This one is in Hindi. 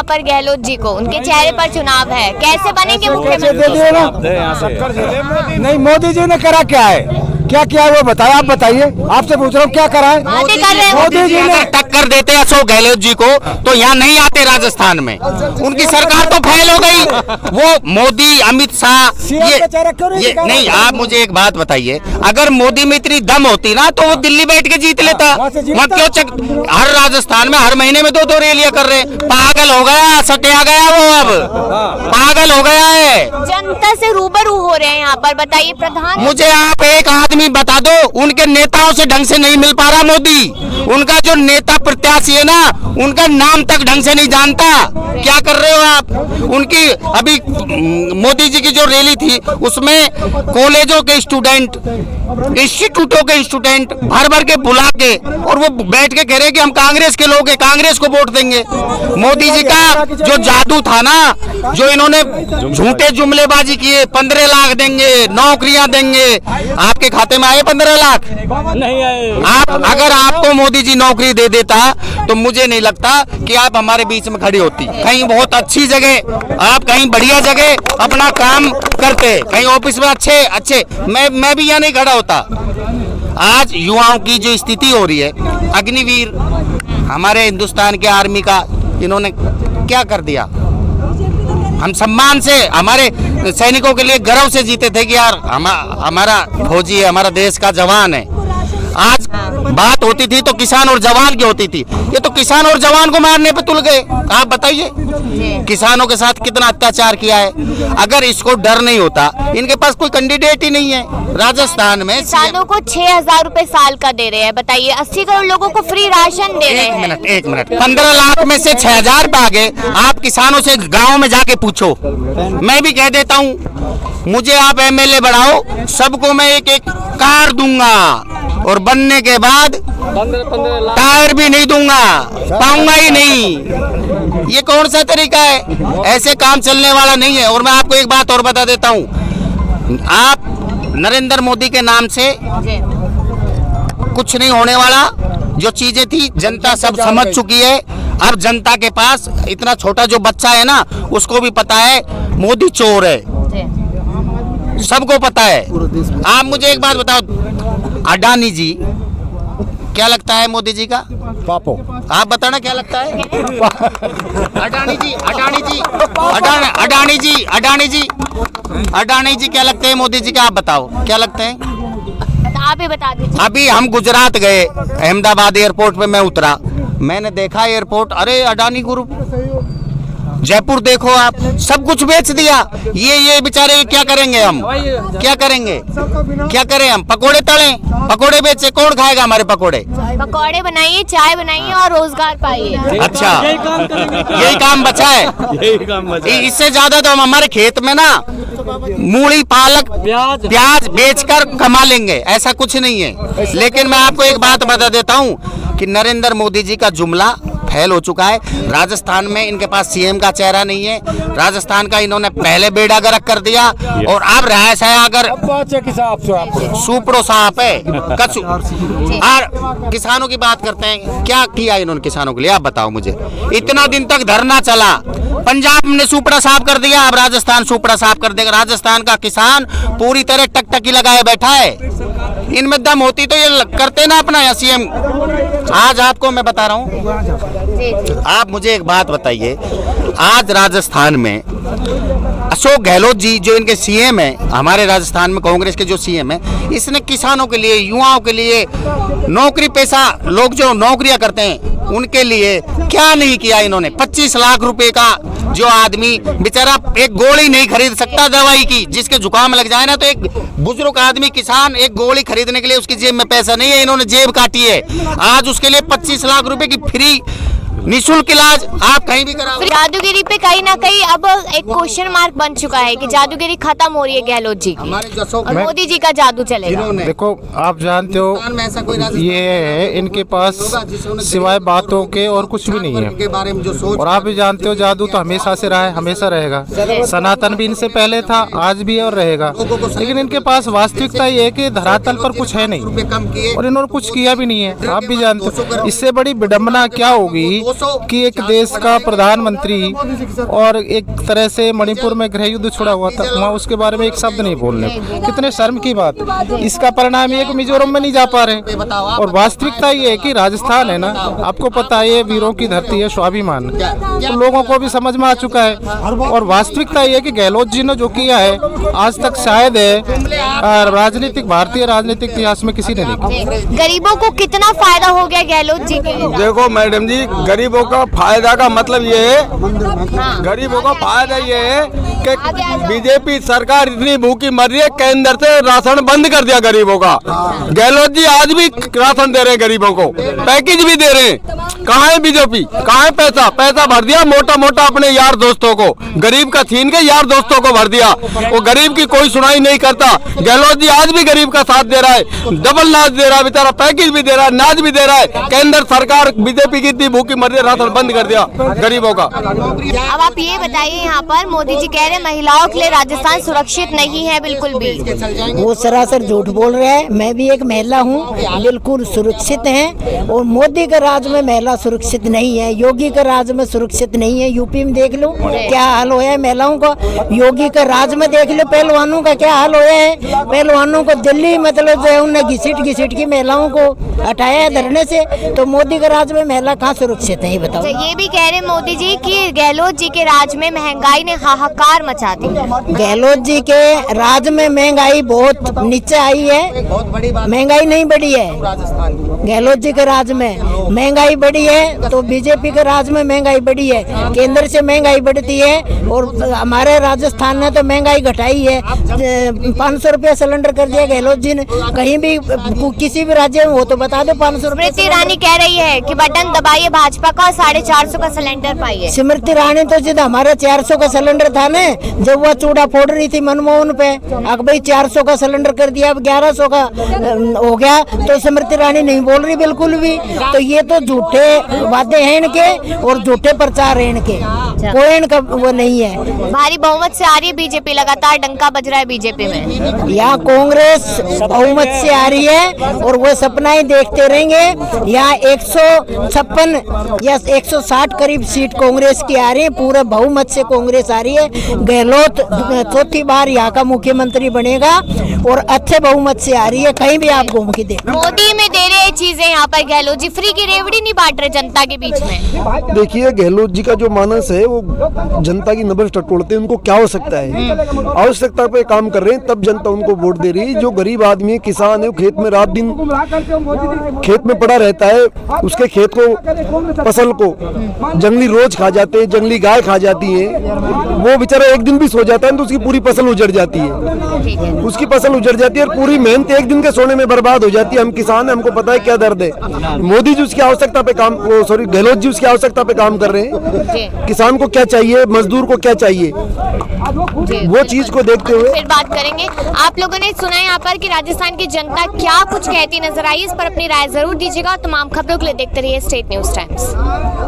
वहाँ पर गहलोत जी को, उनके चेहरे पर चुनाव है, कैसे बनेंगे मुख्यमंत्री? नहीं, मोदी जी ने करा क्या है, क्या किया है वो बताया, आप बताइए, आपसे पूछ रहा हूँ क्या करा है। मोदी जी ने टक्कर देते अशोक गहलोत जी को तो यहाँ नहीं आते राजस्थान में, उनकी सरकार तो फेल हो गई। वो मोदी अमित शाह ये नहीं। आप मुझे एक बात बताइए, अगर मोदी में इतनी दम होती ना तो वो दिल्ली बैठ के जीत लेता। मत क्यों हर राजस्थान में हर महीने में 2-2 रैलियां कर रहे, पागल हो गया, सटिया गया वो, अब पागल हो गया है। जनता से रूबरू हो रहे हैं यहाँ पर, बताइए प्रधान। मुझे आप एक आदमी बता दो, उनके नेताओं से ढंग से नहीं मिल पा रहा मोदी। उनका जो नेता प्रत्याशी है ना, उनका नाम तक ढंग से नहीं जानता। क्या कर रहे हो आप? उनकी अभी मोदी जी की जो रैली थी उसमें कॉलेजों के स्टूडेंट, इंस्टीट्यूटों के स्टूडेंट भर भर के बुला के, और वो बैठ के कह रहे कि हम कांग्रेस के लोग हैं, कांग्रेस को वोट देंगे। मोदी जी का जो जादू था ना, जो इन्होंने झूठे जुमलेबाजी किए, 15 लाख देंगे, नौकरियां देंगे, आपके खाते में आए 15 लाख? नहीं आए। आप अगर आपको मोदी जी नौकरी दे देता तो मुझे नहीं लगता कि आप हमारे बीच में खड़ी होती। कहीं बहुत अच्छी जगह, आप कहीं बढ़िया जगह अपना काम करते, कहीं ऑफिस में अच्छे मैं भी यहाँ नहीं खड़ा होता। आज युवाओं की जो स्थिति हो रही है, अग्निवीर हमारे हिंदुस्तान के आर्मी का इन्होंने क्या कर दिया। हम सम्मान से हमारे सैनिकों के लिए गर्व से जीते थे कि यार हमारा फौजी है, हमारा देश का जवान है। आज बात होती थी तो किसान और जवान की होती थी, ये तो किसान और जवान को मारने पे तुल गए। आप बताइए किसानों के साथ कितना अत्याचार किया है। अगर इसको डर नहीं होता, इनके पास कोई कैंडिडेट ही नहीं है राजस्थान में। किसानों को 6,000 रुपए साल का दे रहे हैं, बताइए 80 करोड़ लोगों को फ्री राशन दे रहे हैं। एक मिनट 15 लाख में से 6,000 पे आ गए। आप किसानों से गाँव में जाके पूछो, मैं भी कह देता हूँ मुझे आप MLA बढ़ाओ, सबको मैं एक कार दूंगा और बनने के बाद 15 टायर भी नहीं दूंगा, पाऊंगा ही नहीं। ये कौन सा तरीका है? ऐसे काम चलने वाला नहीं है। और मैं आपको एक बात और बता देता हूँ, आप नरेंद्र मोदी के नाम से कुछ नहीं होने वाला। जो चीजें थी जनता सब समझ चुकी है। अब जनता के पास इतना छोटा जो बच्चा है ना, उसको भी पता है मोदी चोर है, सबको पता है। आप मुझे एक बात बताओ, अडानी जी क्या लगता है मोदी जी का? पापो। आप बताना क्या लगता है? अडानी जी क्या लगते हैं मोदी जी का? आप बताओ क्या लगते हैं? आप ही बता दीजिए। अभी हम गुजरात गए, अहमदाबाद एयरपोर्ट पे मैं उतरा, मैंने देखा एयरपोर्ट, अरे अडानी ग्रुप। जयपुर देखो आप, सब कुछ बेच दिया। ये बेचारे क्या करेंगे? हम क्या करें हम? पकोड़े तलें, पकोड़े बेचे, कौन खाएगा हमारे पकोड़े? पकोड़े बनाइए, चाय बनाइए और रोजगार पाइए। अच्छा, यही काम बचा है। इससे ज्यादा तो हम हमारे खेत में ना मूली, पालक, प्याज बेचकर कमा लेंगे, ऐसा कुछ नहीं है। लेकिन मैं आपको एक बात बता देता हूँ कि नरेंद्र मोदी जी का जुमला फेल हो चुका है। राजस्थान में इनके पास CM का चेहरा नहीं है। राजस्थान का इन्होंने पहले बेड़ा गर्क कर दिया, और अब रहा है अगर सुपड़ो सांप है कछु। और किसानों की बात करते हैं, क्या किया इन्होंने किसानों के लिए? आप बताओ मुझे। इतना दिन तक धरना चला, पंजाब ने सुपड़ा साफ कर दिया, अब राजस्थान सुपड़ा साफ कर देगा। राजस्थान का किसान पूरी तरह टकटकी लगाए बैठा है। इनमें दम होती तो ये करते ना अपना या CM। आज आपको मैं बता रहा हूँ, आप मुझे एक बात बताइए, आज राजस्थान में अशोक गहलोत जी जो इनके CM है, हमारे राजस्थान में कांग्रेस के जो CM है, इसने किसानों के लिए, युवाओं के लिए, नौकरी पेशा लोग जो नौकरियां करते हैं उनके लिए क्या नहीं किया इन्होंने? 25 लाख रुपए का जो आदमी बेचारा एक गोली नहीं खरीद सकता दवाई की, जिसके जुकाम लग जाए ना, तो एक बुजुर्ग आदमी किसान एक गोली खरीदने के लिए उसकी जेब में पैसा नहीं है, इन्होंने जेब काटी है। आज उसके लिए 25 लाख रुपए की फ्री निःशुल्क इलाज आप कहीं भी कराओ। जादूगिरी पे कहीं ना कहीं अब एक क्वेश्चन मार्क बन चुका है कि जादूगिरी खत्म हो रही है गहलोत जी की, और मोदी जी का जादू चलेगा। देखो, आप जानते हो ये है, इनके पास सिवाय बातों के और कुछ भी नहीं है। और आप भी जानते हो जादू तो हमेशा से रहा है, हमेशा रहेगा। सनातन भी इनसे पहले था, आज भी और रहेगा। लेकिन इनके पास वास्तविकता ये है कि धरातल पर कुछ है नहीं, और इन्होंने कुछ किया भी नहीं है। आप भी जानते हो, इससे बड़ी विडम्बना क्या होगी कि एक देश का प्रधानमंत्री और एक तरह से मणिपुर में गृह युद्ध छुड़ा हुआ था, वहाँ उसके बारे में एक शब्द नहीं बोलने, कितने शर्म की बात। इसका परिणाम ये कि मिजोरम में नहीं जा पा रहे। और वास्तविकता ये है कि राजस्थान है ना, आपको पता है ये वीरों की धरती है, स्वाभिमान, तो लोगों को भी समझ में आ चुका है। और वास्तविकता ये है कि गहलोत जी ने जो किया है आज तक शायद राजनीतिक भारतीय राजनीतिक इतिहास में किसी ने नहीं किया। गरीबों को कितना फायदा हो गया गहलोत जी के? देखो मैडम जी, गरीबों का फायदा का मतलब ये है, गरीबों का फायदा ये है कि बीजेपी सरकार इतनी भूखी मर रही है, केंद्र से राशन बंद कर दिया गरीबों का। गहलोत जी आज भी राशन दे रहे हैं गरीबों को, पैकेज भी दे रहे हैं। कहाँ है बीजेपी, कहाँ है पैसा? पैसा भर दिया मोटा मोटा अपने यार दोस्तों को, गरीब का छीन के यार दोस्तों को भर दिया। वो गरीब की कोई सुनाई नहीं करता। गहलोत जी आज भी गरीब का साथ दे रहा है, डबल नाच दे रहा है बेचारा, पैकेज भी दे रहा है, नाच भी दे रहा है। केंद्र सरकार बीजेपी की इतनी भूखी मर रही है, राशन बंद कर दिया गरीबों का। अब आप ये बताइए, यहाँ पर मोदी जी कह रहे हैं महिलाओं के लिए राजस्थान सुरक्षित नहीं है बिल्कुल भी। वो सरासर झूठ बोल रहे हैं। मैं भी एक महिला हूँ, बिल्कुल सुरक्षित है। और मोदी के राज में महिला सुरक्षित नहीं है, योगी के राज में सुरक्षित नहीं है। यूपी में देख लो क्या हाल हुआ है महिलाओं का, योगी के राज में देख लो पहलवानों का क्या हाल हुआ है। पहलवानों को दिल्ली मतलब जो है उन्हें घसीट की महिलाओं को हटाया है धरने से, तो मोदी के राज में महिला कहाँ सुरक्षित है ये बताओ। ये भी कह रहे मोदी जी कि गहलोत जी के राज में महंगाई ने हाहाकार मचा दी। गहलोत जी के राज में महंगाई बहुत नीचे आई है, महंगाई नहीं बढ़ी है। गहलोत जी के राज में महंगाई बढ़ी है तो बीजेपी के राज में महंगाई बढ़ी है। केंद्र से महंगाई बढ़ती है और हमारे राजस्थान ने तो महंगाई घटाई है। 500 रुपया सिलेंडर कर दिया गहलोत जी ने। कहीं भी किसी भी राज्य में हो तो बता दो 500 रुपया। स्मृति ईरानी कह रही है कि बटन दबाइए भाजपा का, 450 का सिलेंडर पाइए। स्मृति ईरानी तो जिद हमारा 400 का सिलेंडर था ना, जब वह चूड़ा फोड़ रही थी मनमोहन पे, अब भाई 400 का सिलेंडर कर दिया, अब 1100 का हो गया, तो स्मृति ईरानी नहीं बोल रही बिल्कुल भी। तो ये तो झूठे वादे हैं इनके और झूठे प्रचार है इनके, कोई इनका वो नहीं है। भारी बहुमत से आ रही है बीजेपी, लगातार डंका बज रहा है बीजेपी में। यहाँ कांग्रेस बहुमत से आ रही है और वो सपना ही देखते रहेंगे। यहाँ 156 या 160 करीब सीट कांग्रेस की आ रही है, पूरे बहुमत से कांग्रेस आ रही है। गहलोत चौथी बार यहाँ का मुख्यमंत्री बनेगा और अच्छे बहुमत से आ रही है, कहीं भी आप घूम के देखो। मोदी में दे रहे चीजें यहाँ पर गहलोत जी फ्री की रेवड़ी नहीं बांट रहे जनता के बीच में। देखिए गहलोत जी का जो मानस है वो जनता की नब्ज टटोलते हैं। उनको क्या हो सकता है, आवश्यकता पे काम कर रहे हैं तब जनता उनको वोट दे रही है। जो गरीब आदमी है, किसान है, वो खेत में रात दिन खेत में पड़ा रहता है, उसके खेत को फसल को जंगली रोज खा जाते हैं, जंगली गाय खा जाती है। वो बेचारा एक दिन भी सो जाता है तो उसकी पूरी फसल उजड़ जाती है, उसकी फसल उजड़ जाती है और पूरी मेहनत एक दिन के सोने में बर्बाद हो जाती है। हम किसान हैं, हमको पता है क्या दर्द है। मोदी जी उसकी आवश्यकता पे काम, सॉरी गहलोत जी उसकी आवश्यकता पे काम कर रहे हैं। किसान को क्या चाहिए, मजदूर को क्या चाहिए, वो चीज को देखते हुए फिर बात करेंगे। आप लोगों ने सुना यहाँ पर कि राजस्थान की जनता क्या कुछ कहती नजर आई, इस पर अपनी राय जरूर दीजिएगा। तमाम खबरों के लिए देखते रहिए स्टेट न्यूज टाइम्स।